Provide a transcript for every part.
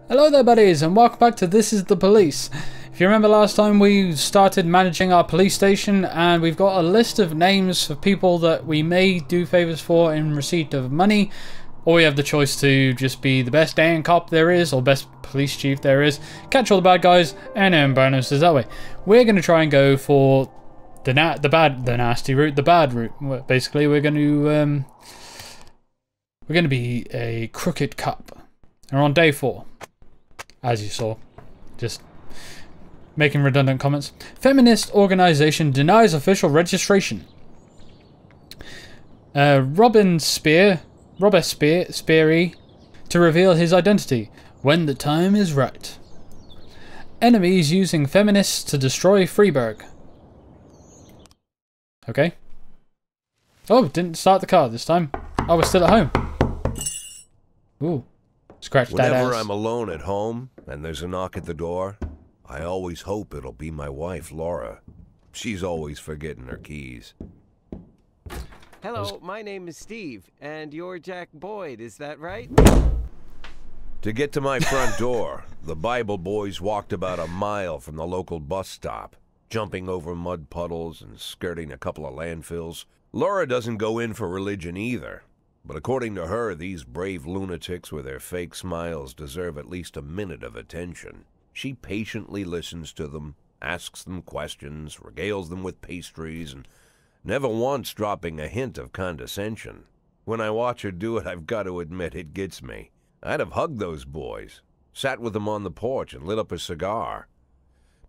Hello there buddies and welcome back to This is the Police. If you remember last time we started managing our police station and we've got a list of names of people that we may do favours for in receipt of money, or we have the choice to just be the best damn cop there is or best police chief there is, catch all the bad guys and earn bonuses that way. We're going to try and go for the nasty route, the bad route. Basically we're going to be a crooked cop. And we're on day 4. As you saw, just making redundant comments. Feminist organization denies official registration. Speary to reveal his identity when the time is right. Enemies using feminists to destroy Freiburg. Okay. Oh, didn't start the car this time. I was still at home. Ooh. Scratch that ass. Whenever I'm alone at home and there's a knock at the door, I always hope it'll be my wife, Laura. She's always forgetting her keys. Hello, my name is Steve, and you're Jack Boyd, is that right? To get to my front door, the Bible boys walked about a mile from the local bus stop, jumping over mud puddles and skirting a couple of landfills. Laura doesn't go in for religion either. But according to her, these brave lunatics with their fake smiles deserve at least a minute of attention. She patiently listens to them, asks them questions, regales them with pastries, and never once dropping a hint of condescension. When I watch her do it, I've got to admit it gets me. I'd have hugged those boys, sat with them on the porch and lit up a cigar.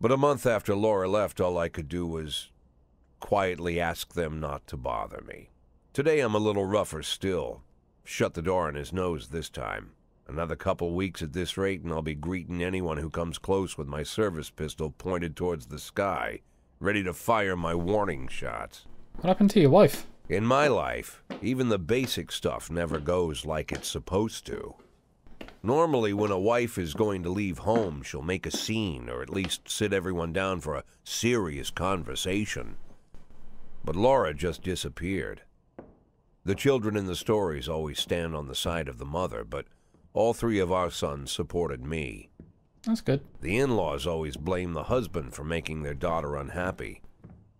But a month after Laura left, all I could do was quietly ask them not to bother me. Today I'm a little rougher still. Shut the door on his nose this time. Another couple weeks at this rate and I'll be greeting anyone who comes close with my service pistol pointed towards the sky, ready to fire my warning shots. What happened to your wife? In my life, even the basic stuff never goes like it's supposed to. Normally when a wife is going to leave home, she'll make a scene or at least sit everyone down for a serious conversation. But Laura just disappeared. The children in the stories always stand on the side of the mother, but all 3 of our sons supported me. That's good. The in-laws always blame the husband for making their daughter unhappy.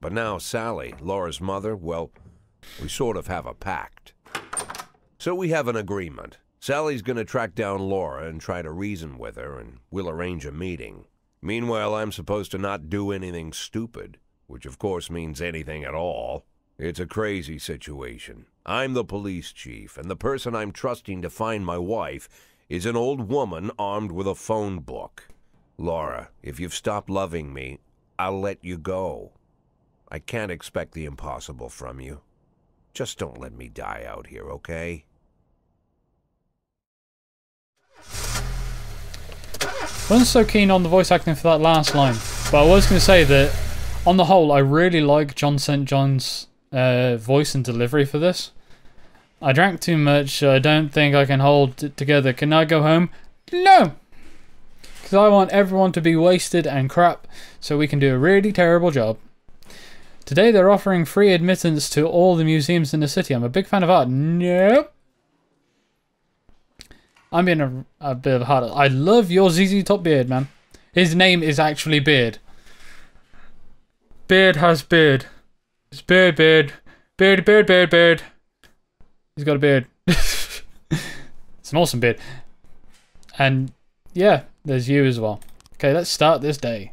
But now Sally, Laura's mother, well, we sort of have a pact. So we have an agreement. Sally's going to track down Laura and try to reason with her, and we'll arrange a meeting. Meanwhile, I'm supposed to not do anything stupid, which of course means anything at all. It's a crazy situation. I'm the police chief, and the person I'm trusting to find my wife is an old woman armed with a phone book. Laura, if you've stopped loving me, I'll let you go. I can't expect the impossible from you. Just don't let me die out here, okay? I wasn't so keen on the voice acting for that last line, but I was going to say that on the whole I really like John St. John's voice and delivery for this. I drank too much, I don't think I can hold it together. Can I go home? No! Because I want everyone to be wasted and crap so we can do a really terrible job. Today they're offering free admittance to all the museums in the city. I'm a big fan of art. Nope. I'm being a bit of a hard. I love your ZZ Top beard, man. His name is actually Beard. Beard has beard. It's beard. Beard. He's got a beard. It's an awesome beard. And yeah, there's you as well. Okay, let's start this day.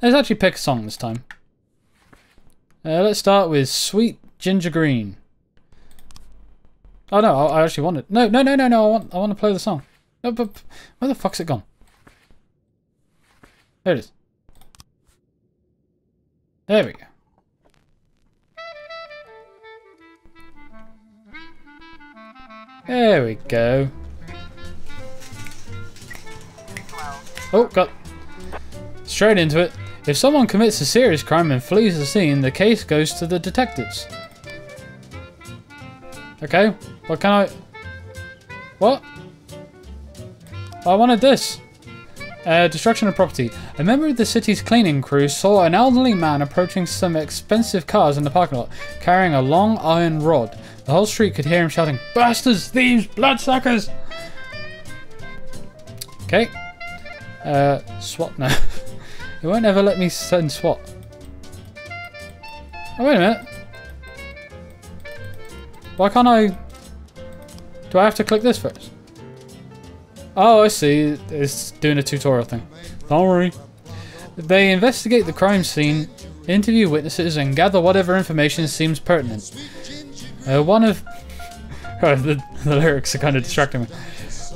Let's actually pick a song this time. Let's start with Sweet Ginger Green. Oh no, I actually want it. No. I want to play the song. No, but where the fuck's it gone? There it is. There we go. There we go. Oh, got straight into it. If someone commits a serious crime and flees the scene, the case goes to the detectives. Okay, what can I... What? I wanted this. Destruction of property. A member of the city's cleaning crew saw an elderly man approaching some expensive cars in the parking lot, carrying a long iron rod. The whole street could hear him shouting, "Bastards! Thieves! Bloodsuckers!" Okay. SWAT now. It won't ever let me send SWAT. Oh, wait a minute. Why can't I... Do I have to click this first? Oh, I see. It's doing a tutorial thing. Don't worry. They investigate the crime scene, interview witnesses, and gather whatever information seems pertinent. One of... the lyrics are kind of distracting me.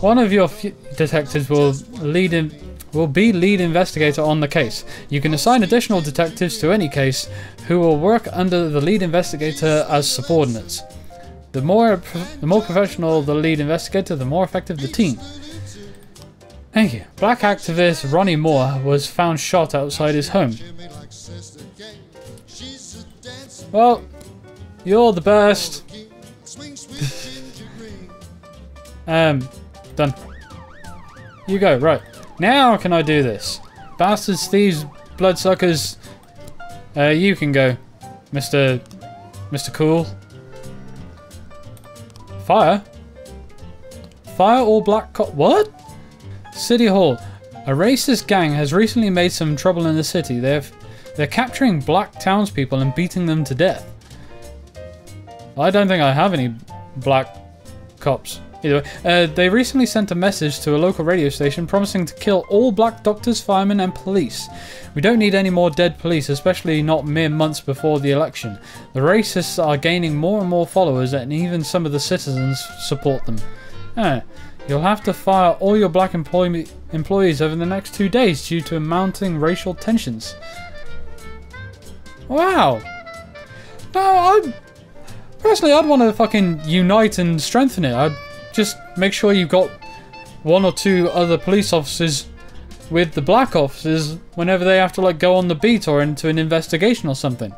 One of your detectives will be lead investigator on the case. You can assign additional detectives to any case who will work under the lead investigator as subordinates. The more professional the lead investigator, the more effective the team. Thank you. Black activist Ronnie Moore was found shot outside his home. Well, you're the best. Done. You go, right. Now can I do this? Bastards, thieves, bloodsuckers. You can go, Mr. Cool. Fire? Fire all black cop... What? City Hall. A racist gang has recently made some trouble in the city. They're capturing black townspeople and beating them to death. I don't think I have any black cops. Either way, they recently sent a message to a local radio station promising to kill all black doctors, firemen and police. We don't need any more dead police, especially not mere months before the election. The racists are gaining more and more followers and even some of the citizens support them. You'll have to fire all your black employees over the next 2 days due to mounting racial tensions. Wow. No, personally, I'd want to fucking unite and strengthen it. I'd just make sure you've got 1 or 2 other police officers with the black officers whenever they have to like go on the beat or into an investigation or something.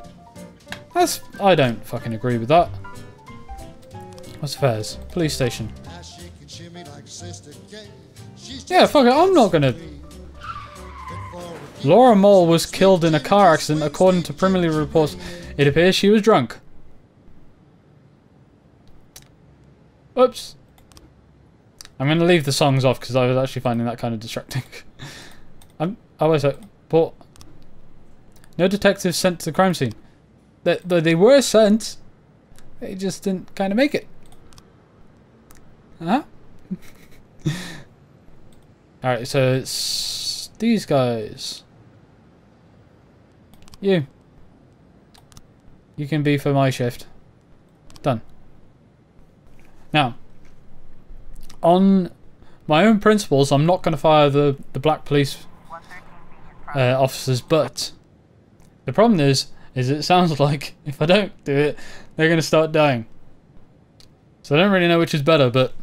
I don't fucking agree with that. What's affairs? Police station. Yeah, fuck it, I'm not gonna... Laura Mole was killed in a car accident according to preliminary reports. It appears she was drunk. Oops. I'm going to leave the songs off because I was actually finding that kind of distracting. Oh, wait a sec. But no detectives sent to the crime scene. They were sent. They just didn't kind of make it. Huh? Alright, so it's these guys. You can be for my shift. Done. Now, on my own principles, I'm not going to fire the black police officers, but the problem is it sounds like if I don't do it, they're going to start dying. So I don't really know which is better, but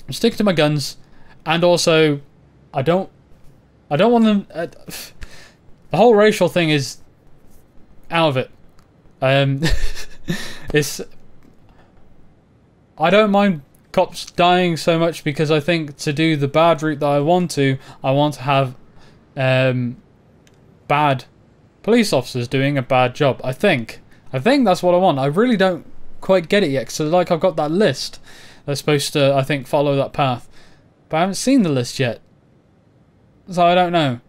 I'm sticking to my guns, and also I don't want them. The whole racial thing is out of it. I don't mind cops dying so much because I think to do the bad route that I want to have bad police officers doing a bad job. I think that's what I want. I really don't quite get it yet. So like I've got that list that's supposed to, I think, follow that path, but I haven't seen the list yet, so I don't know.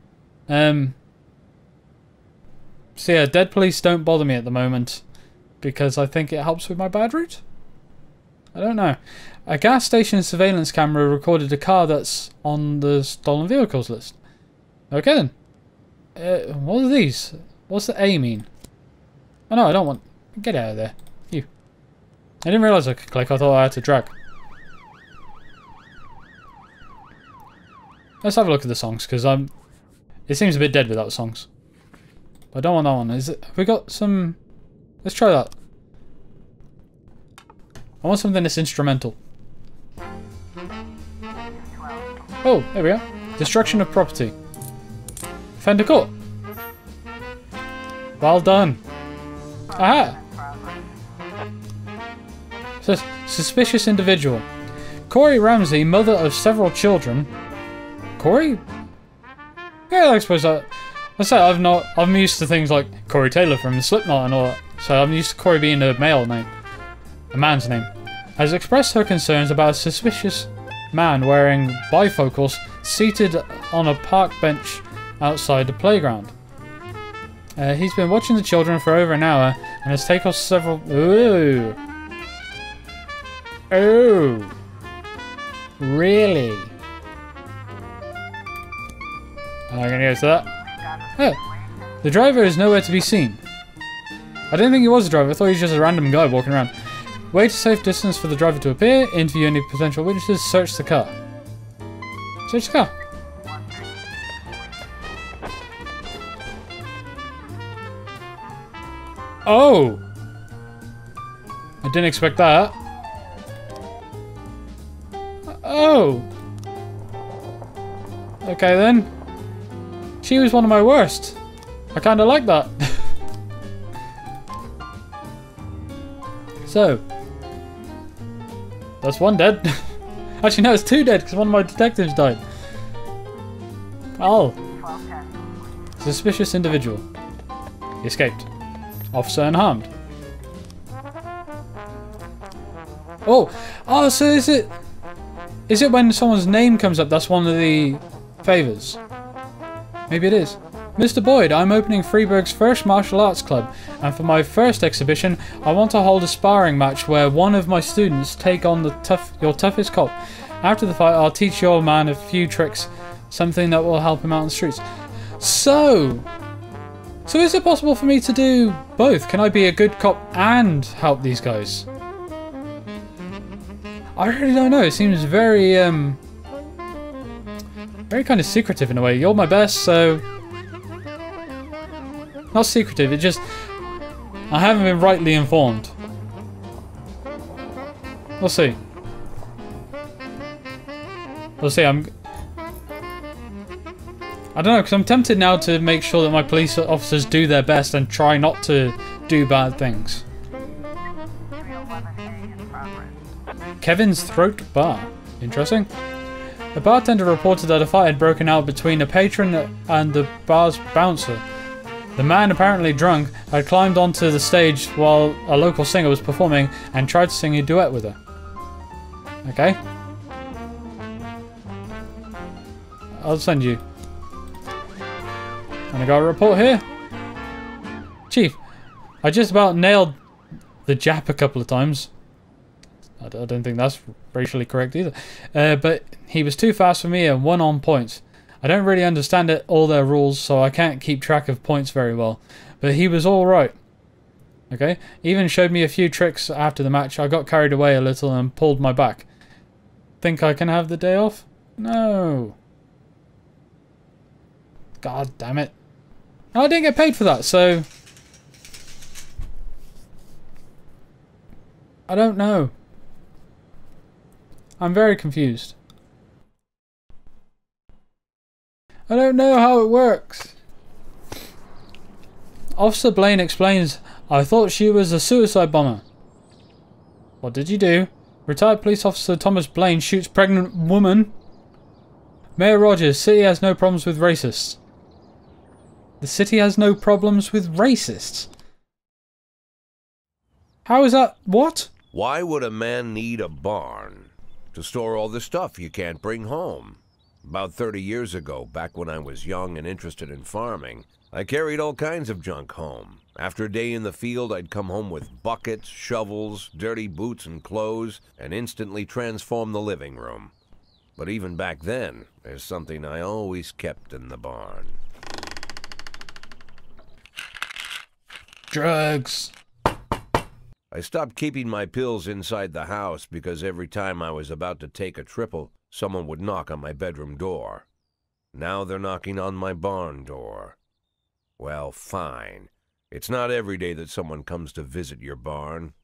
So yeah, dead police don't bother me at the moment because I think it helps with my bad route. I don't know. A gas station surveillance camera recorded a car that's on the stolen vehicles list. Okay then. What are these? What's the A mean? Oh no, I don't want... Get out of there. You. I didn't realise I could click. I thought I had to drag. Let's have a look at the songs, because it seems a bit dead without songs. I don't want that one. Have we got some... Let's try that. I want something that's instrumental. Oh, there we go. Destruction of property. Offender caught. Well done. Aha! Suspicious individual. Corey Ramsey, mother of several children. Corey? Yeah, I suppose that... I say I'm used to things like Corey Taylor from Slipknot and all that. So I'm used to Corey being a male name. A man's name. Has expressed her concerns about a suspicious man wearing bifocals seated on a park bench outside the playground. He's been watching the children for over an hour and has taken off several... Ooh. Oh. Really? I'm gonna go to that. Oh. The driver is nowhere to be seen. I didn't think he was a driver. I thought he was just a random guy walking around. Wait a safe distance for the driver to appear. Interview any potential witnesses. Search the car. Search the car. Oh! I didn't expect that. Oh! Okay then. She was one of my worst. I kinda like that. So. That's one dead. Actually no, it's two dead because one of my detectives died. Oh. Suspicious individual. He escaped. Officer unharmed. Oh! Oh, so is it when someone's name comes up, that's one of the favours? Maybe it is. Mr. Boyd, I'm opening Freeburg's first martial arts club, and for my first exhibition, I want to hold a sparring match where one of my students take on your toughest cop. After the fight, I'll teach your man a few tricks, something that will help him out on the streets. So is it possible for me to do both? Can I be a good cop and help these guys? I really don't know. It seems very kind of secretive in a way. You're my best, so... Not secretive, it just... I haven't been rightly informed. We'll see. We'll see, I don't know, because I'm tempted now to make sure that my police officers do their best and try not to do bad things. Kevin's Throat Bar. Interesting. The bartender reported that a fight had broken out between a patron and the bar's bouncer. The man, apparently drunk, had climbed onto the stage while a local singer was performing and tried to sing a duet with her. Okay. I'll send you. And I got a report here. Chief, I just about nailed the Jap a couple of times. I don't think that's racially correct either. But he was too fast for me and won on points. I don't really understand all their rules, so I can't keep track of points very well. But he was alright. Okay? Even showed me a few tricks after the match. I got carried away a little and pulled my back. Think I can have the day off? No. God damn it. I didn't get paid for that, so... I don't know. I'm very confused. I don't know how it works. Officer Blaine explains, I thought she was a suicide bomber. What did you do? Retired police officer Thomas Blaine shoots pregnant woman. Mayor Rogers, city has no problems with racists. The city has no problems with racists? How is that? What? Why would a man need a barn? To store all the stuff you can't bring home. About 30 years ago, back when I was young and interested in farming, I carried all kinds of junk home. After a day in the field, I'd come home with buckets, shovels, dirty boots and clothes, and instantly transform the living room. But even back then, there's something I always kept in the barn. Drugs. I stopped keeping my pills inside the house because every time I was about to take a triple, someone would knock on my bedroom door. Now they're knocking on my barn door. Well, fine. It's not every day that someone comes to visit your barn.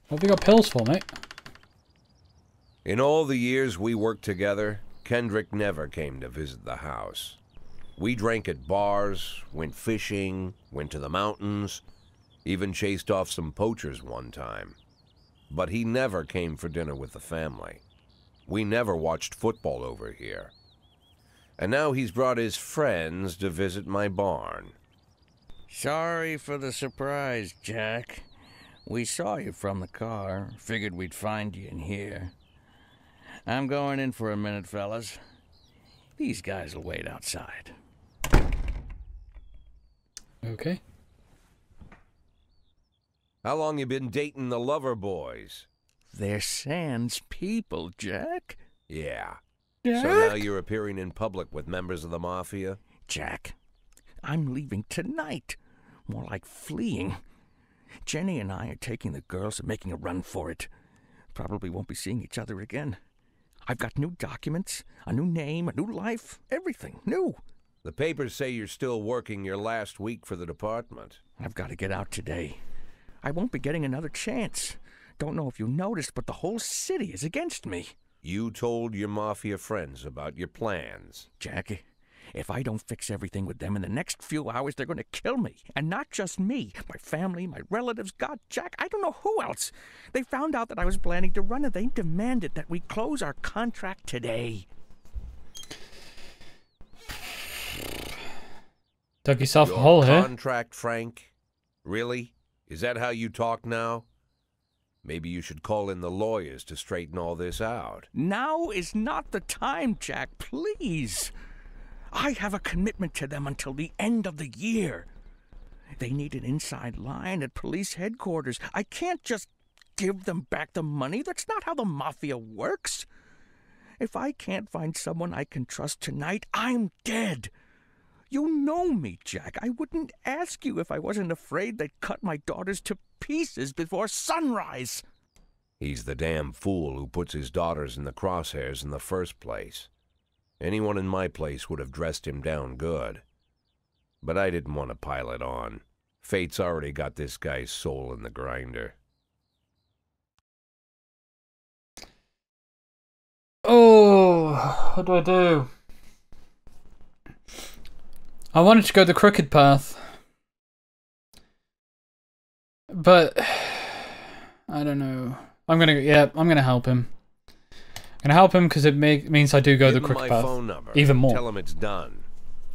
What have you got pills for, mate? In all the years we worked together, Kendrick never came to visit the house. We drank at bars, went fishing, went to the mountains, even chased off some poachers one time. But he never came for dinner with the family. We never watched football over here. And now he's brought his friends to visit my barn. Sorry for the surprise, Jack. We saw you from the car. Figured we'd find you in here. I'm going in for a minute, fellas. These guys will wait outside. Okay. How long you been dating the lover boys? They're Sans people, Jack. Yeah. Jack? So now you're appearing in public with members of the Mafia? Jack, I'm leaving tonight. More like fleeing. Jenny and I are taking the girls and making a run for it. Probably won't be seeing each other again. I've got new documents, a new name, a new life, everything new. The papers say you're still working your last week for the department. I've got to get out today. I won't be getting another chance. Don't know if you noticed, but the whole city is against me. You told your Mafia friends about your plans. Jackie, if I don't fix everything with them in the next few hours, they're going to kill me. And not just me. My family, my relatives, God, Jack, I don't know who else. They found out that I was planning to run and they demanded that we close our contract today. Dug yourself a Your hole here. contract, Frank? Really? Is that how you talk now? Maybe you should call in the lawyers to straighten all this out. Now is not the time, Jack, please. I have a commitment to them until the end of the year. They need an inside line at police headquarters. I can't just give them back the money. That's not how the Mafia works. If I can't find someone I can trust tonight, I'm dead. You know me, Jack. I wouldn't ask you if I wasn't afraid they'd cut my daughters to pieces before sunrise. He's the damn fool who puts his daughters in the crosshairs in the first place. Anyone in my place would have dressed him down good. But I didn't want to pile it on. Fate's already got this guy's soul in the grinder. Oh, what do I do? I wanted to go the crooked path. But I don't know. I'm gonna help him. I'm gonna help him because it means I do go the Give him crooked my path. phone number. Even more. Tell him it's done.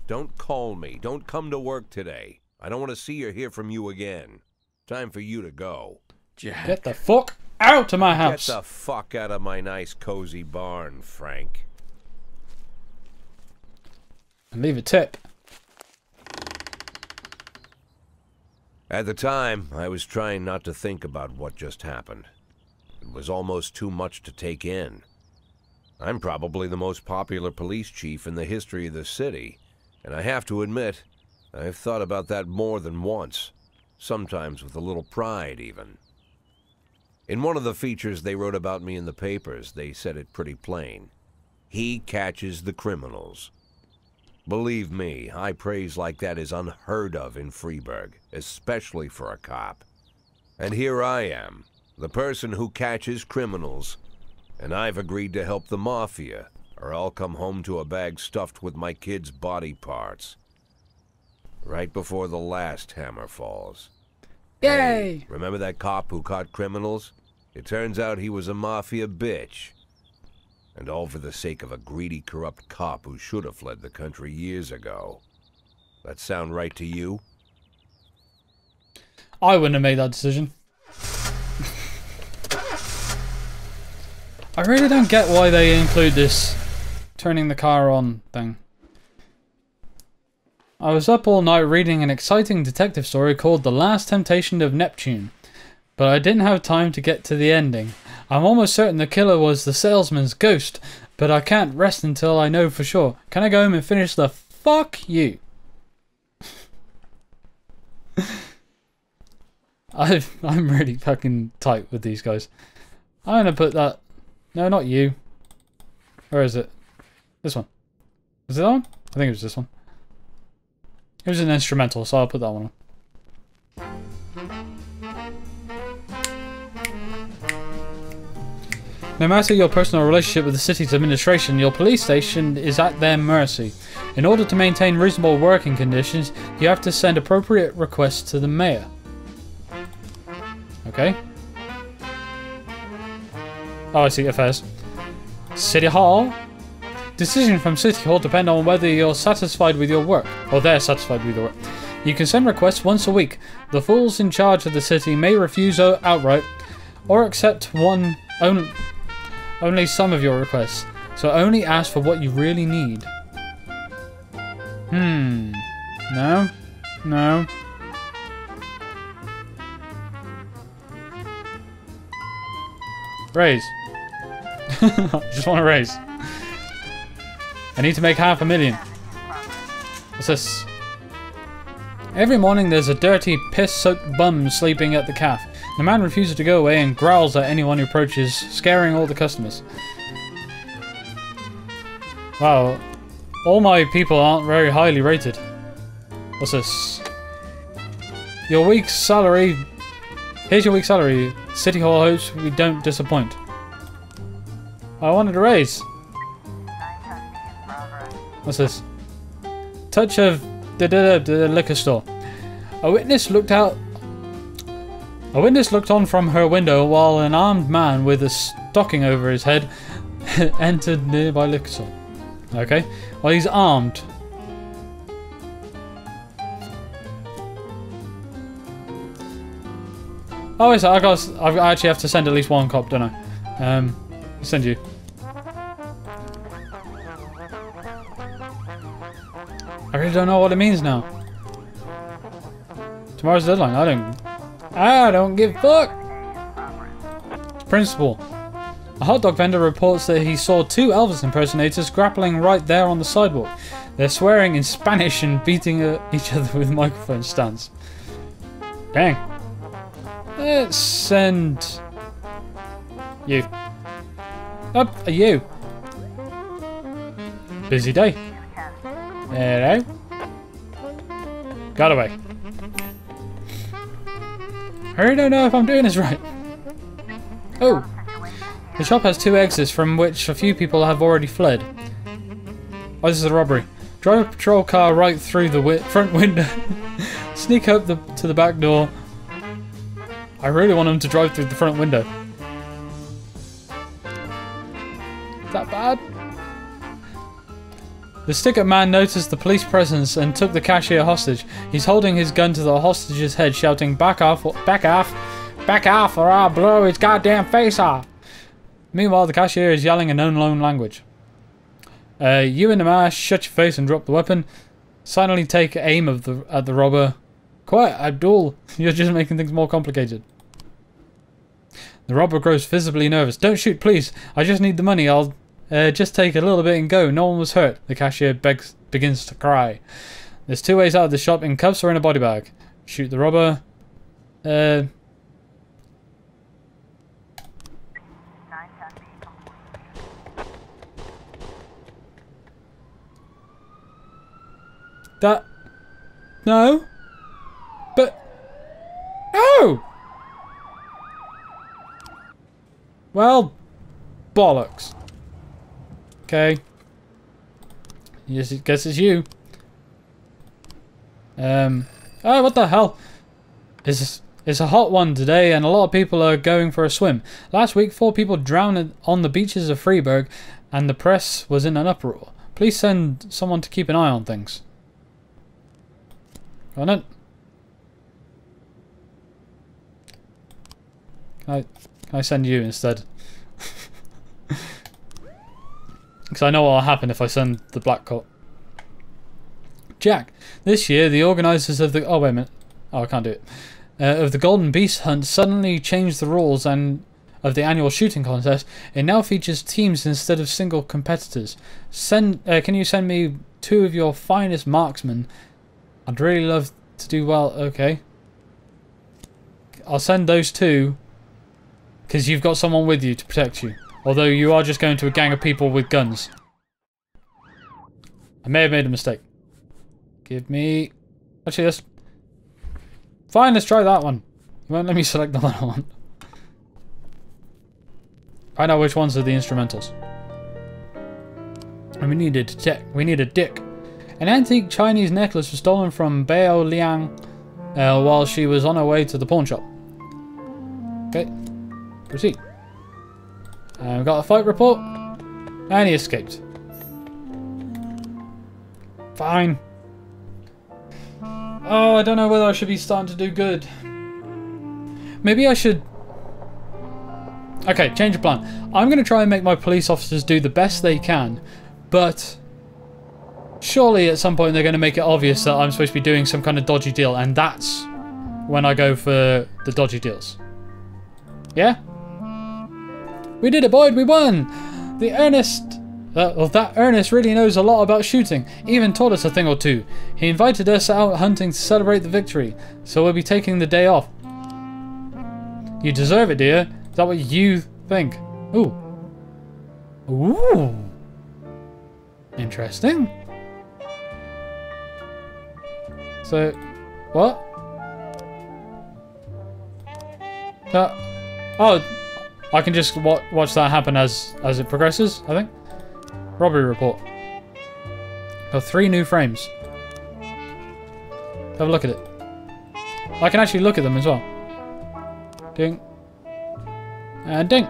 Don't call me. Don't come to work today. I don't want to see or hear from you again. Time for you to go. Jack. Get the fuck out of my house. Get the fuck out of my nice cozy barn, Frank. And leave a tip. At the time, I was trying not to think about what just happened. It was almost too much to take in. I'm probably the most popular police chief in the history of the city, and I have to admit, I've thought about that more than once, sometimes with a little pride even. In one of the features they wrote about me in the papers, they said it pretty plain. He catches the criminals. Believe me, high praise like that is unheard of in Freeburg, especially for a cop. And here I am, the person who catches criminals, and I've agreed to help the Mafia, or I'll come home to a bag stuffed with my kids' body parts. Right before the last hammer falls. Yay! Hey, remember that cop who caught criminals? It turns out he was a Mafia bitch. And all for the sake of a greedy, corrupt cop who should have fled the country years ago. That sound right to you? I wouldn't have made that decision. I really don't get why they include this turning the car on thing. I was up all night reading an exciting detective story called The Last Temptation of Neptune, but I didn't have time to get to the ending. I'm almost certain the killer was the salesman's ghost, but I can't rest until I know for sure. Can I go home and finish the fuck you? I'm really fucking tight with these guys. I'm gonna put that... No, not you. Where is it? This one. Is it that one? I think it was this one. It was an instrumental, so I'll put that one on. No matter your personal relationship with the city's administration, your police station is at their mercy. In order to maintain reasonable working conditions, you have to send appropriate requests to the mayor. Okay. Oh, I see. Affairs. City Hall. Decision from City Hall depend on whether you're satisfied with your work, or they're satisfied with your work. You can send requests once a week. The fools in charge of the city may refuse outright, or accept only some of your requests. So only ask for what you really need. No. No. Raise. I just want to raise. I need to make $500,000. What's this? Every morning there's a dirty, piss-soaked bum sleeping at the cafe. The man refuses to go away and growls at anyone who approaches, scaring all the customers. Wow, all my people aren't very highly rated. What's this? Your week's salary. Here's your week's salary. City Hall hopes we don't disappoint. I wanted a raise. What's this? Touch of the liquor store. A witness looked on from her window while an armed man with a stocking over his head entered nearby liquor store. Okay, well he's armed. Oh, wait, so I actually have to send at least one cop, don't I? I'll send you. I really don't know what it means now. Tomorrow's the deadline. I don't give a fuck. Principal. A hot dog vendor reports that he saw two Elvis impersonators grappling right there on the sidewalk. They're swearing in Spanish and beating each other with microphone stands. Dang. Let's send you. Up you. Busy day. Hello. Got away. I really don't know if I'm doing this right. Oh. The shop has two exits from which a few people have already fled. Oh, this is a robbery. Drive a patrol car right through the front window. Sneak up to the back door. I really want them to drive through the front window. Is that bad? The stick-up man noticed the police presence and took the cashier hostage. He's holding his gun to the hostage's head, shouting, "Back off, back off, back off, or I'll blow his goddamn face off." Meanwhile, the cashier is yelling an unknown language. You in the mask, shut your face and drop the weapon. Silently take aim at the robber. Quiet, Abdul. You're just making things more complicated. The robber grows visibly nervous. Don't shoot, please. I just need the money. I'll just take a little bit and go. No one was hurt. The cashier begins to cry. There's two ways out of the shop, in cuffs or in a body bag. Shoot the robber. That... No. But... No! Well... Bollocks. Okay. Yes, I guess it's you. Oh, what the hell? It's a hot one today and a lot of people are going for a swim. Last week, 4 people drowned on the beaches of Freiburg and the press was in an uproar. Please send someone to keep an eye on things. On it. Can I send you instead? Because I know what will happen if I send the black cop. Jack, this year the organisers of the... Oh, wait a minute. Oh, I can't do it. Of the Golden Beast Hunt suddenly changed the rules and of the annual shooting contest. It now features teams instead of single competitors. Can you send me 2 of your finest marksmen? I'd really love to do well. Okay. I'll send those 2 because you've got someone with you to protect you. Although you are just going to a gang of people with guns. I may have made a mistake. Give me... Actually, let's... Fine, let's try that one. You won't let me select the one I want. Find out which ones are the instrumentals. And we need a dick. An antique Chinese necklace was stolen from Bao Liang while she was on her way to the pawn shop. Okay. Proceed. We've got a fight report. And he escaped. Fine. Oh, I don't know whether I should be starting to do good. Maybe I should... Okay, change of plan. I'm going to try and make my police officers do the best they can, but Surely at some point they're going to make it obvious that I'm supposed to be doing some kind of dodgy deal, and that's when I go for the dodgy deals. Yeah? We did it, Boyd, we won! That Ernest really knows a lot about shooting, even taught us a thing or two. He invited us out hunting to celebrate the victory, so we'll be taking the day off. You deserve it, dear. Is that what you think? Ooh. Ooh. Interesting. So, what? Oh, I can just watch that happen as it progresses, I think. Robbery report. Got 3 new frames. Have a look at it. I can actually look at them as well. Ding. And ding.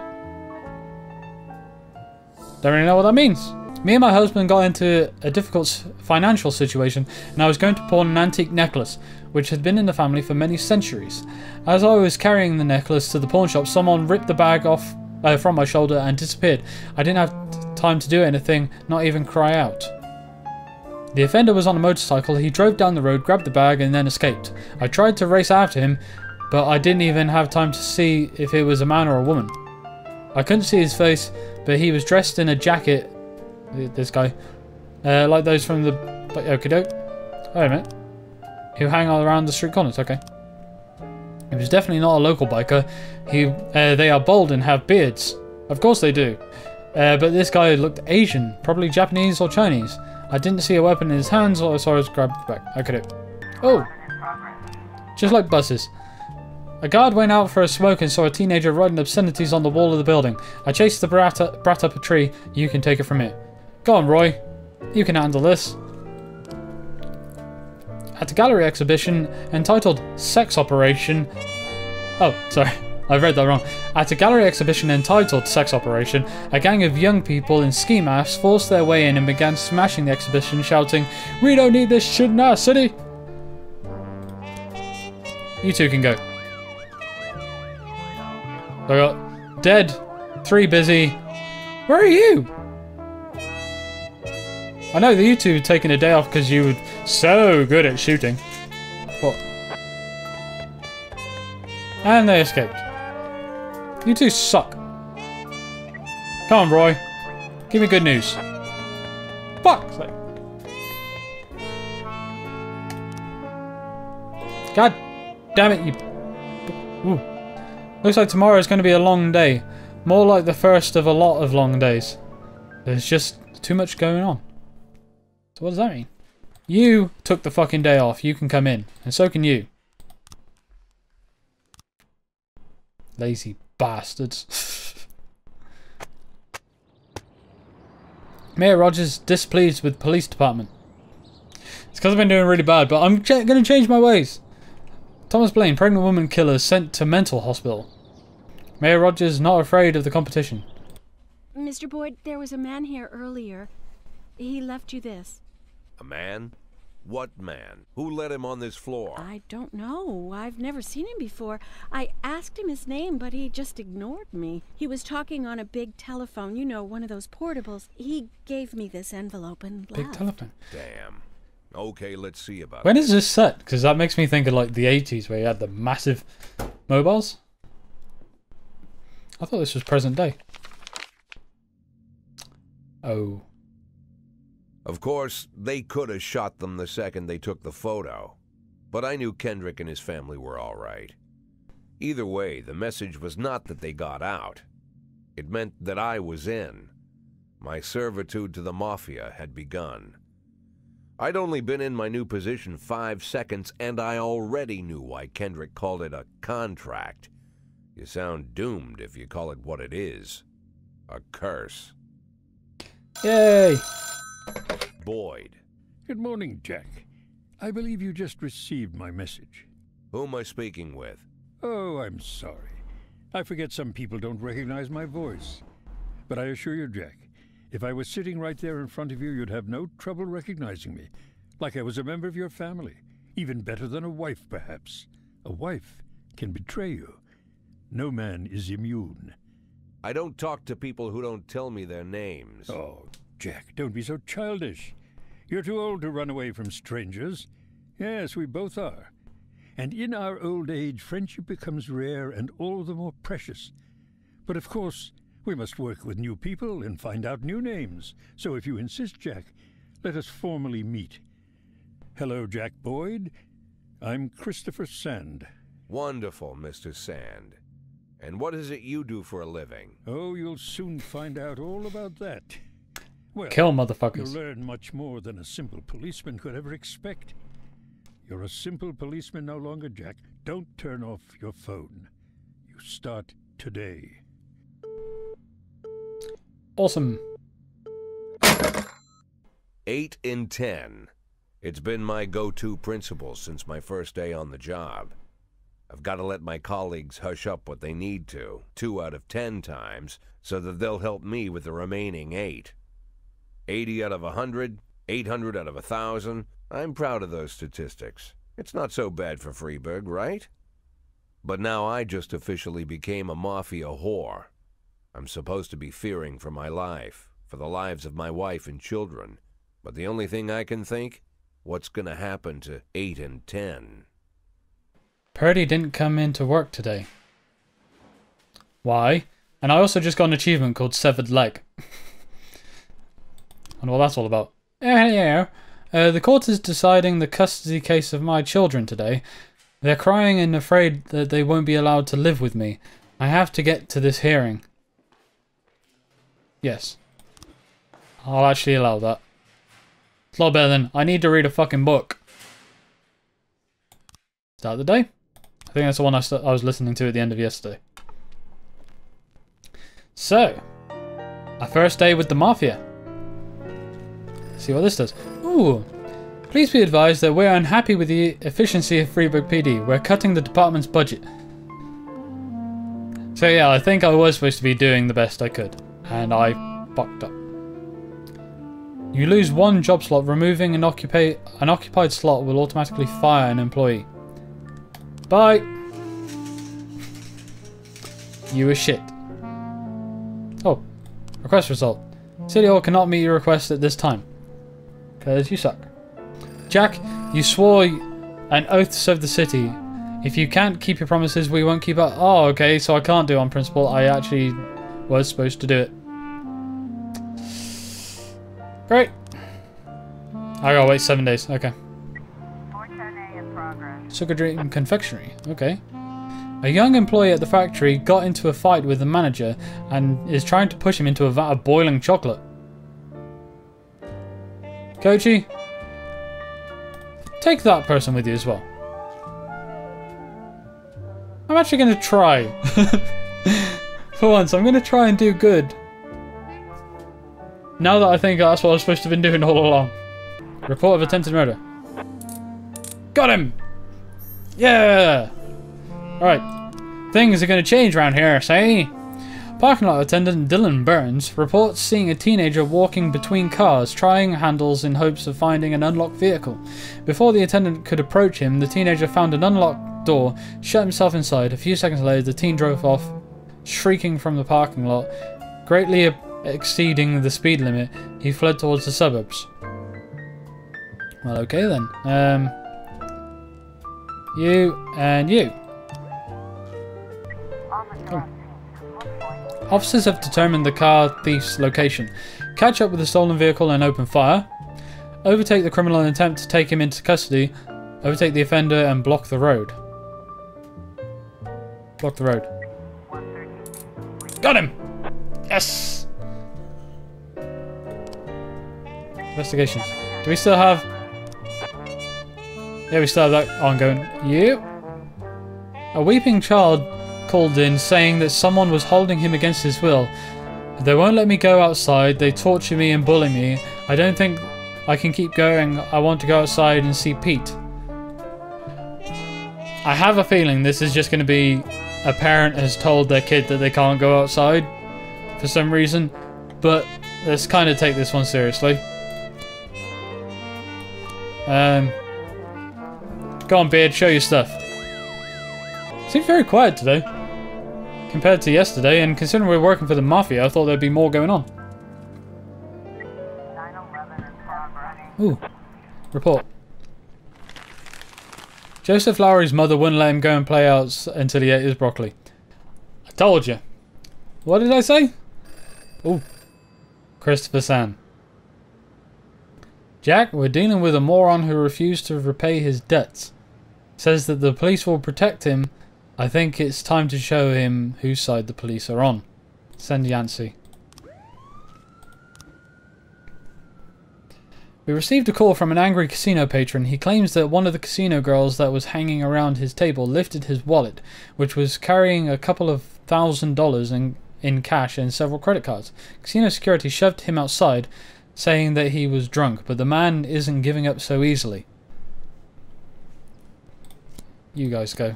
Don't really know what that means. Me and my husband got into a difficult financial situation, and I was going to pawn an antique necklace, which had been in the family for many centuries. As I was carrying the necklace to the pawn shop, someone ripped the bag off from my shoulder and disappeared. I didn't have time to do anything, not even cry out. The offender was on a motorcycle. He drove down the road, grabbed the bag, and then escaped. I tried to race after him, but I didn't even have time to see if it was a man or a woman. I couldn't see his face, but he was dressed in a jacket. This guy, like those from the okie doke. Wait a minute. Who hang around the street corners? Okay. He was definitely not a local biker. They are bald and have beards. Of course they do. But this guy looked Asian, probably Japanese or Chinese. I didn't see a weapon in his hands, so I was grabbed back. Okay. Oh, just like buses. A guard went out for a smoke and saw a teenager writing obscenities on the wall of the building. I chased the brat up a tree. You can take it from here. Go on, Roy. You can handle this. At a gallery exhibition entitled Sex Operation... Oh, sorry. I read that wrong. At a gallery exhibition entitled Sex Operation, a gang of young people in ski masks forced their way in and began smashing the exhibition, shouting, "We don't need this shit in our city!" You two can go. I got dead, 3 busy. Where are you? I know that you two were taking a day off because you were so good at shooting. What? And they escaped. You two suck. Come on, Roy. Give me good news. Fuck's sake. God damn it, you... Ooh. Looks like tomorrow is going to be a long day. More like the first of a lot of long days. There's just too much going on. So what does that mean? You took the fucking day off. You can come in. And so can you. Lazy bastards. Mayor Rogers displeased with police department. It's because I've been doing really bad, but I'm going to change my ways. Thomas Blaine, pregnant woman killer, sent to mental hospital. Mayor Rogers not afraid of the competition. Mr. Boyd, there was a man here earlier. He left you this. A man? What man? Who let him on this floor? I don't know. I've never seen him before. I asked him his name, but he just ignored me. He was talking on a big telephone, you know, one of those portables. He gave me this envelope and left. Big telephone. Damn. Okay, let's see about it. When is this set? Because that makes me think of like the 80s where you had the massive mobiles. I thought this was present day. Oh. Of course, they could have shot them the second they took the photo. But I knew Kendrick and his family were all right. Either way, the message was not that they got out. It meant that I was in. My servitude to the Mafia had begun. I'd only been in my new position 5 seconds, and I already knew why Kendrick called it a contract. You sound doomed if you call it what it is. A curse. Yay! Boyd. Good morning, Jack. I believe you just received my message. Who am I speaking with? Oh, I'm sorry. I forget some people don't recognize my voice. But I assure you, Jack, if I was sitting right there in front of you, you'd have no trouble recognizing me. Like I was a member of your family. Even better than a wife, perhaps. A wife can betray you. No man is immune. I don't talk to people who don't tell me their names. Oh, Jack, don't be so childish. You're too old to run away from strangers. Yes, we both are. And in our old age, friendship becomes rare and all the more precious. But of course, we must work with new people and find out new names. So if you insist, Jack, let us formally meet. Hello, Jack Boyd. I'm Christopher Sand. Wonderful, Mr. Sand. And what is it you do for a living? Oh, you'll soon find out all about that. Well, Kill motherfuckers. you'll learn much more than a simple policeman could ever expect. You're a simple policeman no longer, Jack. Don't turn off your phone. You start today. Awesome. 8 in 10. It's been my go-to principle since my first day on the job. I've got to let my colleagues hush up what they need to, 2 out of 10 times, so that they'll help me with the remaining 8. 80 out of 100, 800 out of 1,000. I'm proud of those statistics. It's not so bad for Freeburg, right? But now I just officially became a mafia whore. I'm supposed to be fearing for my life, for the lives of my wife and children. But the only thing I can think, what's gonna happen to 8 and 10? Purdy didn't come into work today. Why? And I also just got an achievement called Severed Leg. I wonder what that's all about. The court is deciding the custody case of my children today. They're crying and afraid that they won't be allowed to live with me. I have to get to this hearing. Yes. I'll actually allow that. It's a lot better than, I need to read a fucking book. Start the day? I think that's the one I was listening to at the end of yesterday. So, our first day with the Mafia. See what this does. Ooh. Please be advised that we're unhappy with the efficiency of Freeburg PD. We're cutting the department's budget. So yeah, I think I was supposed to be doing the best I could. And I fucked up. You lose 1 job slot. Removing an occupied slot will automatically fire an employee. Bye. You were shit. Oh. Request result. City Hall cannot meet your request at this time. Because you suck. Jack, you swore an oath to serve the city. If you can't keep your promises, we won't keep up. Oh, okay, so I can't do it on principle. I actually was supposed to do it. Great. I gotta wait 7 days. Okay. Sugar Dream Confectionery. Okay. A young employee at the factory got into a fight with the manager and is trying to push him into a vat of boiling chocolate. Koichi, take that person with you as well. I'm actually going to try. For once, I'm going to try and do good. Now that I think that's what I was supposed to have been doing all along. Report of attempted murder. Got him! Yeah! Alright. Things are going to change around here, say? Parking lot attendant Dylan Burns reports seeing a teenager walking between cars, trying handles in hopes of finding an unlocked vehicle. Before the attendant could approach him, the teenager found an unlocked door, shut himself inside. A few seconds later, the teen drove off, shrieking from the parking lot. Greatly exceeding the speed limit, he fled towards the suburbs. Well, okay then. You and you. Oh. Officers have determined the car thief's location. Catch up with the stolen vehicle and open fire. Overtake the criminal and attempt to take him into custody. Overtake the offender and block the road. Block the road. Got him! Yes! Investigations. Do we still have... Yeah, we still have that ongoing. You? A weeping child called in saying that someone was holding him against his will. They won't let me go outside. They torture me and bully me. I don't think I can keep going. I want to go outside and see Pete. I have a feeling this is just going to be a parent has told their kid that they can't go outside for some reason. But let's kind of take this one seriously. Go on, Beard, show your stuff. Seems very quiet today compared to yesterday, and considering we're working for the Mafia, I thought there'd be more going on. Ooh. Report. Joseph Lowry's mother wouldn't let him go and play out until he ate his broccoli. I told you. What did I say? Ooh. Christopher San. Jack, we're dealing with a moron who refused to repay his debts. Says that the police will protect him. I think it's time to show him whose side the police are on. Send Yancey. We received a call from an angry casino patron. He claims that one of the casino girls that was hanging around his table lifted his wallet, which was carrying a couple of $1,000 in cash and several credit cards. Casino security shoved him outside, saying that he was drunk, but the man isn't giving up so easily. You guys go.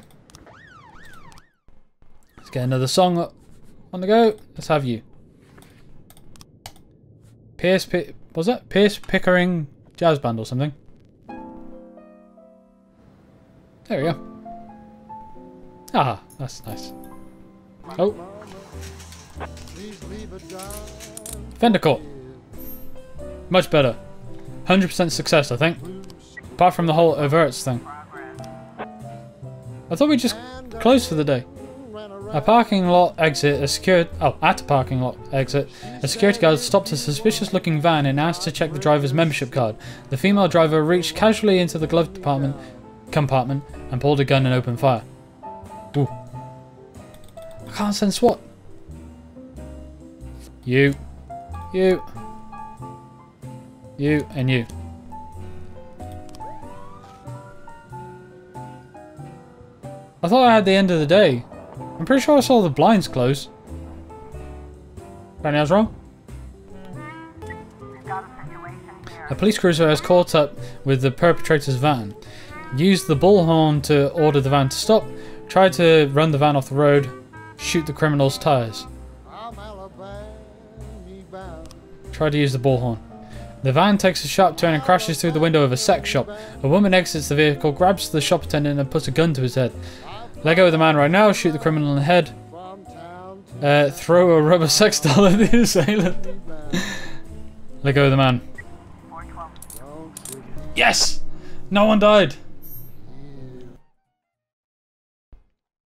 Let's get another song on the go. Let's have you. Was that Pierce Pickering Jazz Band or something? There we go. Ah, that's nice. Oh. Fender Court. Much better. 100% success, I think. Apart from the whole averts thing. I thought we just closed for the day. At a parking lot exit, a security guard stopped a suspicious-looking van and asked to check the driver's membership card. The female driver reached casually into the glove compartment and pulled a gun and opened fire. Ooh. I can't sense what. You, and you. I thought I had the end of the day. I'm pretty sure I saw the blinds close. Anything else wrong? A police cruiser has caught up with the perpetrator's van. Used the bullhorn to order the van to stop. Tried to run the van off the road. Shoot the criminal's tires. Tried to use the bullhorn. The van takes a sharp turn and crashes through the window of a sex shop. A woman exits the vehicle, grabs the shop attendant and puts a gun to his head. Let go of the man right now, shoot the criminal in the head. Throw a rubber sex doll at the assailant. Let go of the man. Yes! No one died!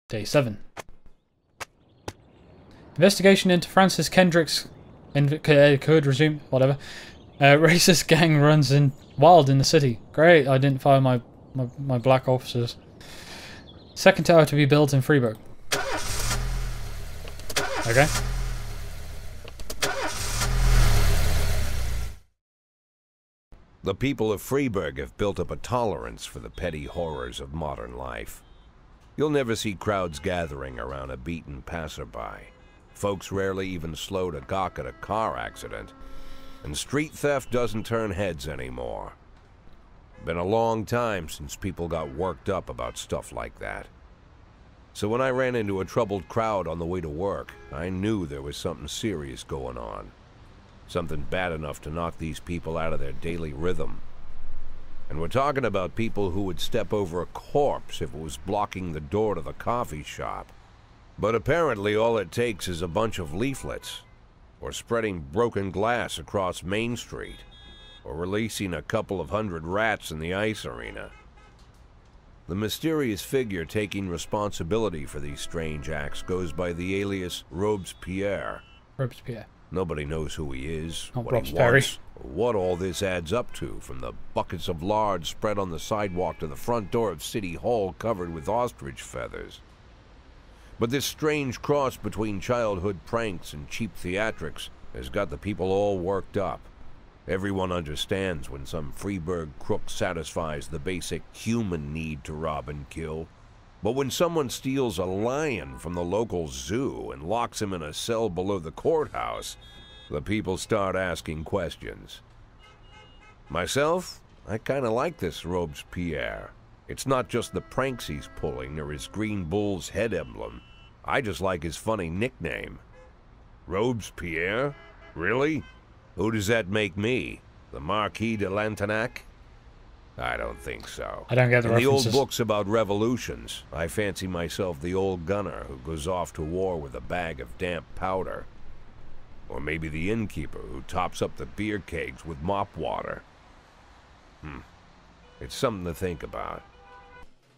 Day 7. Investigation into Francis Kendrick's could resume, whatever. Racist gang runs wild in the city. Great, I didn't fire my black officers. Second tower to be built in Freiburg. Okay. The people of Freiburg have built up a tolerance for the petty horrors of modern life. You'll never see crowds gathering around a beaten passerby. Folks rarely even slow to gawk at a car accident. And street theft doesn't turn heads anymore. Been a long time since people got worked up about stuff like that. So when I ran into a troubled crowd on the way to work, I knew there was something serious going on. Something bad enough to knock these people out of their daily rhythm. And we're talking about people who would step over a corpse if it was blocking the door to the coffee shop. But apparently all it takes is a bunch of leaflets, or spreading broken glass across Main Street, or releasing a couple of hundred rats in the ice arena. The mysterious figure taking responsibility for these strange acts goes by the alias Robespierre. Robespierre. Nobody knows who he is, Not what he wants, or what all this adds up to, from the buckets of lard spread on the sidewalk to the front door of City Hall covered with ostrich feathers. But this strange cross between childhood pranks and cheap theatrics has got the people all worked up. Everyone understands when some Freiburg crook satisfies the basic human need to rob and kill. But when someone steals a lion from the local zoo and locks him in a cell below the courthouse, the people start asking questions. Myself, I kinda like this Robespierre. It's not just the pranks he's pulling or his green bull's head emblem. I just like his funny nickname. Robespierre? Really? Who does that make me? The Marquis de Lantenac? I don't think so. I don't get the In references. the old books about revolutions, I fancy myself the old gunner who goes off to war with a bag of damp powder. Or maybe the innkeeper who tops up the beer kegs with mop water. It's something to think about.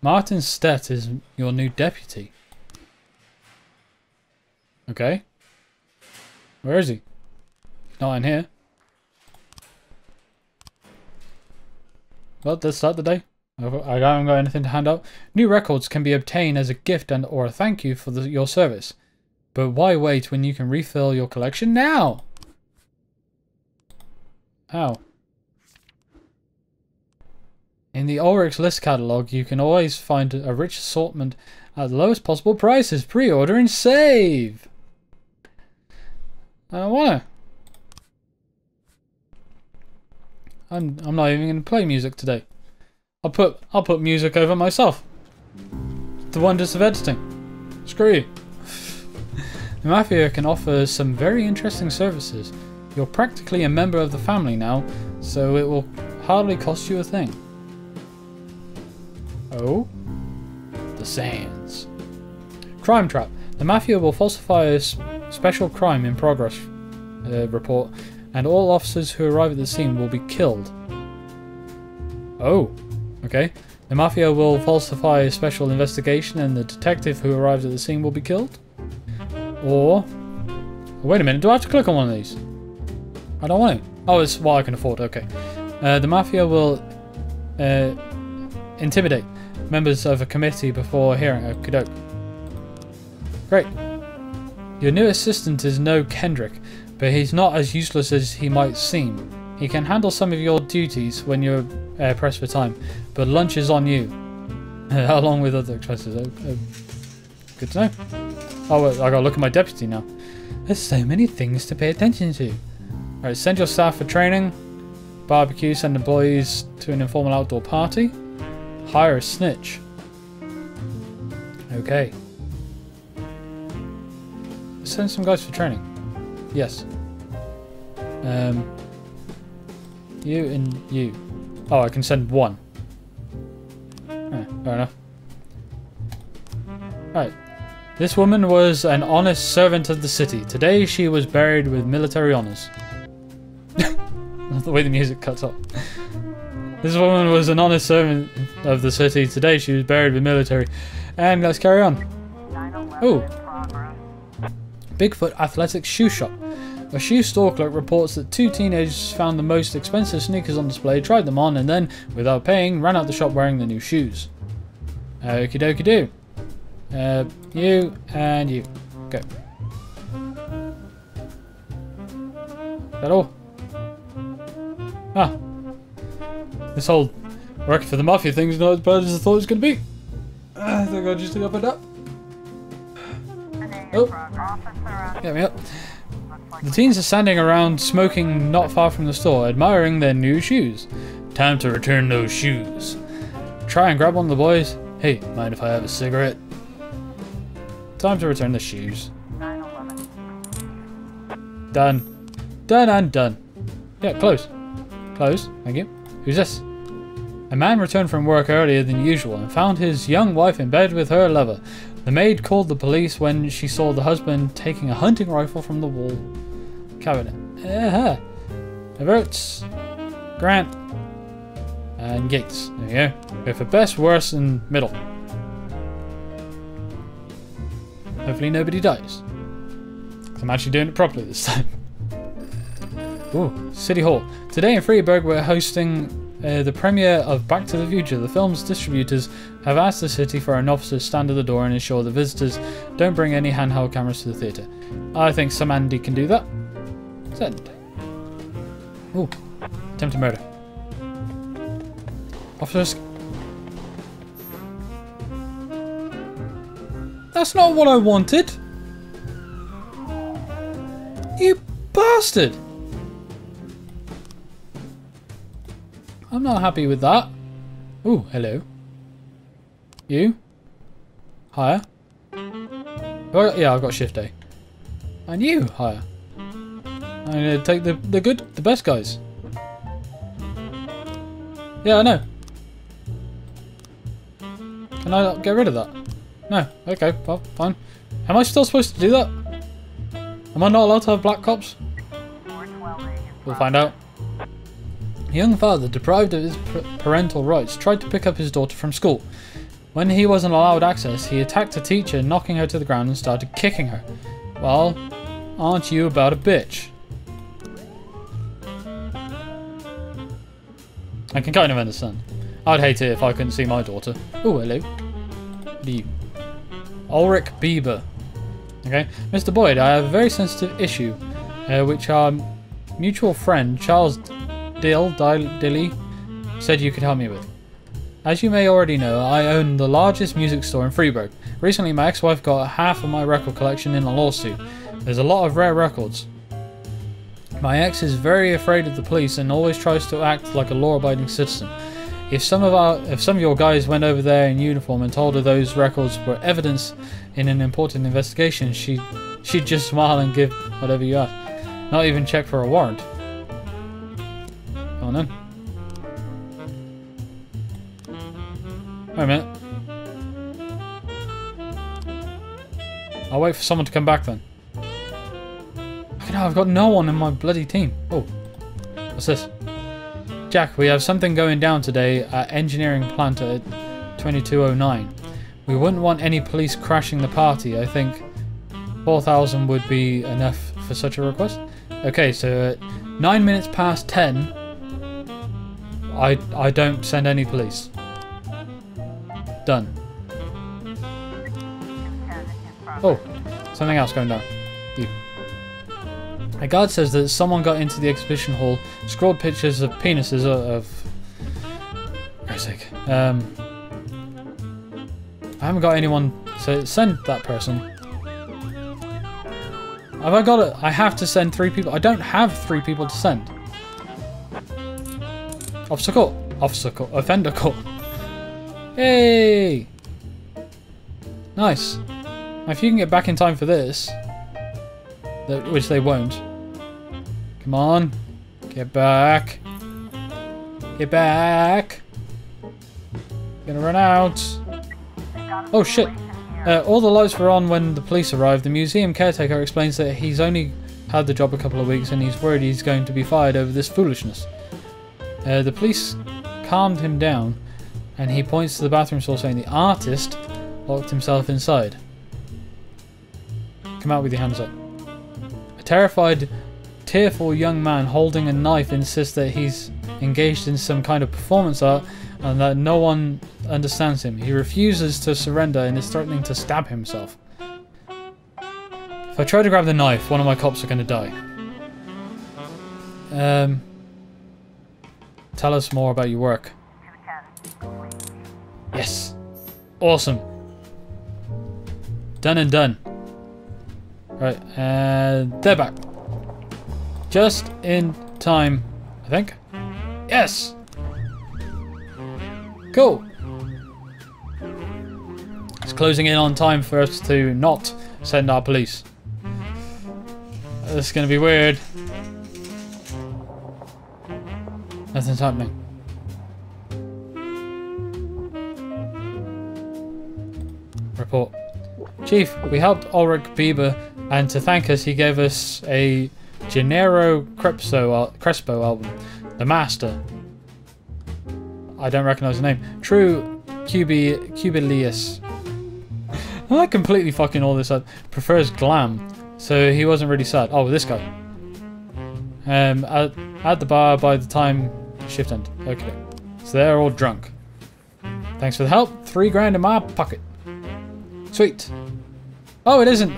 Martin Stett is your new deputy. Okay. Where is he? Not in here. Well, let's start the day. I haven't got anything to hand out. New records can be obtained as a gift and or a thank you for your service. But why wait when you can refill your collection now? Ow. In the Ulrich's list catalogue, you can always find a rich assortment at the lowest possible prices. Pre-order and save! I don't wanna. I'm not even gonna play music today. I'll put music over myself. The wonders of editing. Screw you. The Mafia can offer some very interesting services. You're practically a member of the family now, so it will hardly cost you a thing. Oh? The Sands. Crime trap. The Mafia will falsify a special crime in progress report, and all officers who arrive at the scene will be killed. Oh. Okay. The Mafia will falsify a special investigation, and the detective who arrives at the scene will be killed? Or... wait a minute, do I have to click on one of these? I don't want to. Oh, it's what I can afford, okay. The Mafia will intimidate members of a committee before hearing. Okie doke. Great. Your new assistant is no Kendrick, but he's not as useless as he might seem. He can handle some of your duties when you're pressed for time, but lunch is on you, along with other expenses. Good to know. Oh, well, I gotta look at my deputy now. There's so many things to pay attention to. Alright, send your staff for training, barbecue, send employees to an informal outdoor party, hire a snitch. Okay. Send some guys for training. Yes. You and you. Oh, I can send one. Fair enough. Right. This woman was an honest servant of the city. Today she was buried with military honors. The way the music cuts off. This woman was an honest servant of the city. Today she was buried with military. And let's carry on. Oh. Bigfoot Athletic Shoe Shop. A shoe store clerk reports that two teenagers found the most expensive sneakers on display, tried them on, and then, without paying, ran out the shop wearing the new shoes. Okie dokie do. You and you. Go. Is that all? Ah. This whole work for the Mafia thing is not as bad as I thought it was going to be. I think I'll just up and up. Oh. Get me up. The teens are standing around smoking not far from the store, admiring their new shoes. Time to return those shoes. Try and grab one of the boys. Hey, mind if I have a cigarette? Time to return the shoes. Done. Done and done. Yeah, close. Close, thank you. Who's this? A man returned from work earlier than usual and found his young wife in bed with her lover. The maid called the police when she saw the husband taking a hunting rifle from the wall cabinet. Everts, Grant, and Gates. There you go. Go for best, worst, and middle. Hopefully nobody dies. I'm actually doing it properly this time. Ooh, City Hall. Today in Freeburg we're hosting the premiere of Back to the Future. The film's distributors have asked the city for an officer to stand at the door and ensure the visitors don't bring any handheld cameras to the theatre. I think some Andy can do that. Send. Ooh, attempted murder. Officers. That's not what I wanted. You bastard. I'm not happy with that. Ooh, hello. You? Higher. Yeah, I've got shift A. And you, higher. I'm gonna take the best guys. Yeah, I know. Can I get rid of that? No. Okay, well, fine. Am I still supposed to do that? Am I not allowed to have black cops? We'll find out. young father, deprived of his parental rights, tried to pick up his daughter from school. When he wasn't allowed access, he attacked a teacher, knocking her to the ground and started kicking her. Well, aren't you about a bitch? I can kind of understand. I'd hate it if I couldn't see my daughter. Oh, hello. What are you? Ulrich Bieber. Okay. Mr. Boyd, I have a very sensitive issue, which our mutual friend, Charles Dilly, said you could help me with. As you may already know, I own the largest music store in Freeburg. Recently, my ex-wife got half of my record collection in a lawsuit. There's a lot of rare records. My ex is very afraid of the police and always tries to act like a law-abiding citizen. If some of your guys went over there in uniform and told her those records were evidence in an important investigation, she'd just smile and give whatever you ask. Not even check for a warrant. Go on then. Wait a minute. I'll wait for someone to come back then. Fucking hell, I've got no one in my bloody team. Oh. What's this? Jack, we have something going down today at engineering plant at 2209. We wouldn't want any police crashing the party. I think 4,000 would be enough for such a request. Okay, so at 9 minutes past 10, I don't send any police. Done. Oh, something else going down. You. A guard says that someone got into the exhibition hall, scrawled pictures of penises of... For Christ's sake. I haven't got anyone to send that person. Have I got it? I have to send 3 people. I don't have 3 people to send. Officer court. Officer court. Offender court. Hey! Nice. Now if you can get back in time for this, which they won't. Come on. Get back. Get back. Gonna run out. Oh shit. All the lights were on when the police arrived. The museum caretaker explains that he's only had the job a couple of weeks and he's worried he's going to be fired over this foolishness. The police calmed him down and he points to the bathroom stall saying the artist locked himself inside. Come out with your hands up. A terrified, tearful young man holding a knife insists that he's engaged in some kind of performance art and that no one understands him. He refuses to surrender and is threatening to stab himself. If I try to grab the knife, one of my cops are going to die. Tell us more about your work. Yes. Awesome. Done and done. Right, and they're back. Just in time, I think. Yes! Cool. It's closing in on time for us to not send our police. This is going to be weird. Nothing's happening. Report. Chief, we helped Ulrich Bieber, and to thank us, he gave us a Gennaro Crespo album, The Master. I don't recognise the name. True Cubilius. I completely fucking all this up. Prefers glam, so he wasn't really sad. Oh, this guy. At the bar by the time shift ended. Okay, so they're all drunk. Thanks for the help. 3 grand in my pocket. Sweet. Oh, it isn't.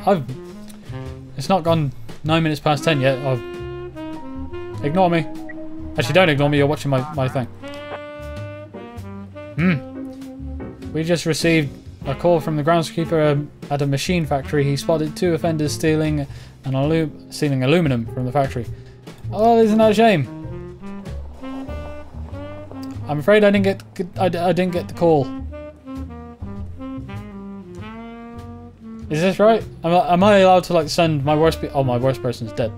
It's not gone 9 minutes past 10 yet. Ignore me. Actually, don't ignore me. You're watching my thing. We just received a call from the groundskeeper at a machine factory. He spotted 2 offenders stealing aluminum from the factory. Oh, isn't that a shame? I'm afraid I didn't get the call. Is this right? Am I allowed to like send my worst? Oh, my worst person's dead.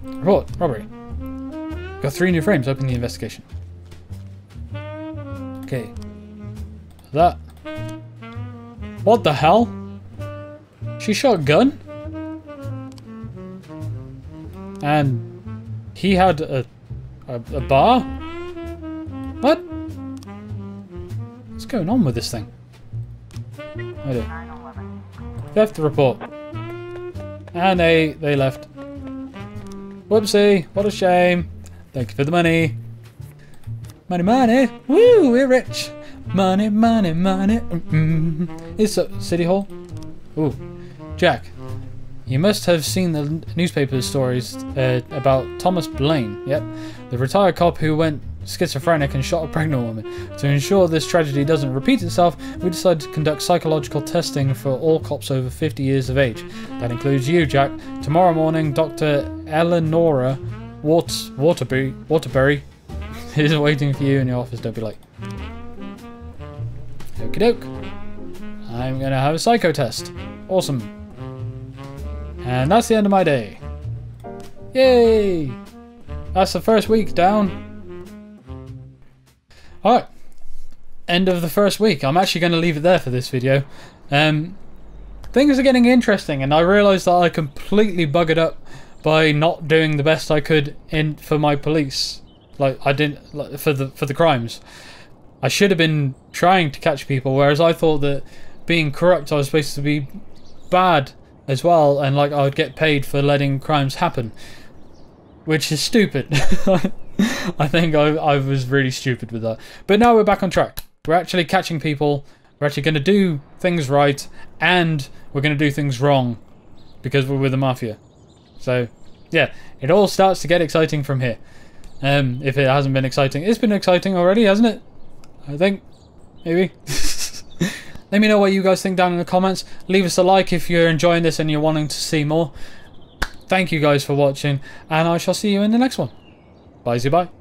Report robbery. Got 3 new frames. Open the investigation. Okay. That. What the hell? She shot a gun? And he had a bar? What? What's going on with this thing? Oh dear. Theft report. And they left. Whoopsie, what a shame. Thank you for the money. Money, money. Woo, we're rich. Money, money, money. It's a City Hall. Ooh. Jack, you must have seen the newspaper stories about Thomas Blaine. Yep. The retired cop who went schizophrenic and shot a pregnant woman. To ensure this tragedy doesn't repeat itself, we decided to conduct psychological testing for all cops over 50 years of age. That includes you, Jack. Tomorrow morning, Dr. Eleonora Waterbury is waiting for you in the office. Don't be late. Okie doke. I'm gonna have a psycho test. Awesome. And that's the end of my day. Yay! That's the first week down. Alright, end of the first week. I'm actually going to leave it there for this video. Things are getting interesting, and I realised that I completely buggered up by not doing the best I could for my police. Like, I didn't, like, for the crimes. I should have been trying to catch people, whereas I thought that being corrupt I was supposed to be bad as well, and like I would get paid for letting crimes happen. Which is stupid. I think I was really stupid with that. But now we're back on track. We're actually catching people. We're actually going to do things right. And we're going to do things wrong. Because we're with the Mafia. So, yeah. It all starts to get exciting from here. If it hasn't been exciting. It's been exciting already, hasn't it? I think. Maybe. Let me know what you guys think down in the comments. Leave us a like if you're enjoying this and you're wanting to see more. Thank you guys for watching, and I shall see you in the next one. Bye-bye.